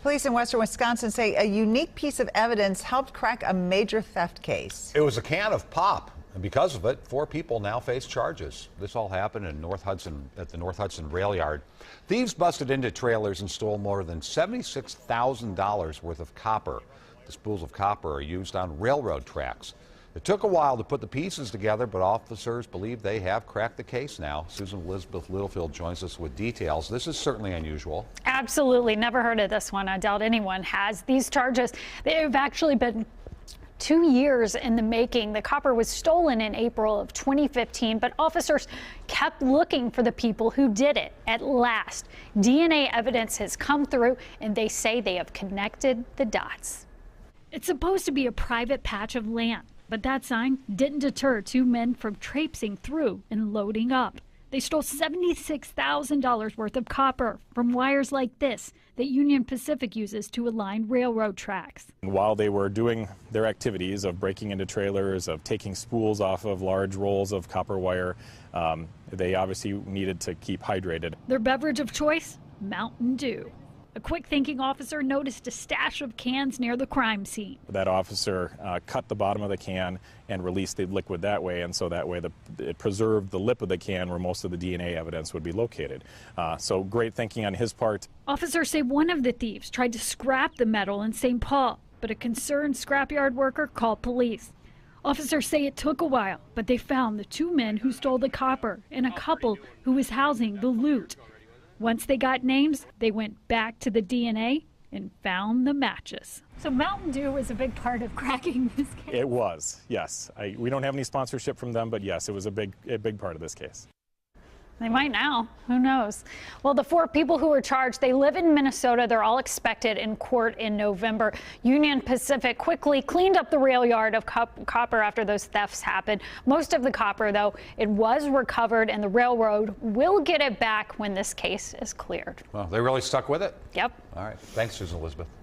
Police in western Wisconsin say a unique piece of evidence helped crack a major theft case. It was a can of pop, and because of it, 4 people now face charges. This all happened in at the North Hudson rail yard. Thieves busted into trailers and stole more than $76,000 worth of copper. The spools of copper are used on railroad tracks. It took a while to put the pieces together, but officers believe they have cracked the case now. Susan Elizabeth Littlefield joins us with details. This is certainly unusual. Absolutely. Never heard of this one. I doubt anyone has. These charges, they've actually been 2 years in the making. The copper was stolen in April of 2015, but officers kept looking for the people who did it. At last, DNA evidence has come through, and they say they have connected the dots. It's supposed to be a private patch of land, but that sign didn't deter 2 men from traipsing through and loading up. They stole $76,000 worth of copper from wires like this that Union Pacific uses to align railroad tracks. While they were doing their activities of breaking into trailers, of taking spools off of large rolls of copper wire, they obviously needed to keep hydrated. Their beverage of choice? Mountain Dew. A quick-thinking officer noticed a stash of cans near the crime scene. That officer cut the bottom of the can and released the liquid that way, and so that way it preserved the lip of the can where most of the DNA evidence would be located. So great thinking on his part. Officers say one of the thieves tried to scrap the metal in St. Paul, but a concerned scrapyard worker called police. Officers say it took a while, but they found the 2 men who stole the copper and a couple who was housing the loot. Once they got names, they went back to the DNA and found the matches. So Mountain Dew was a big part of cracking this case? It was, yes. We don't have any sponsorship from them, but yes, it was a big part of this case. They might now. Who knows? Well, the 4 people who were charged, they live in Minnesota. They're all expected in court in November. Union Pacific quickly cleaned up the rail yard of copper after those thefts happened. Most of the copper, though, it was recovered, and the railroad will get it back when this case is cleared. Well, they really stuck with it? Yep. All right. Thanks, Susan Elizabeth.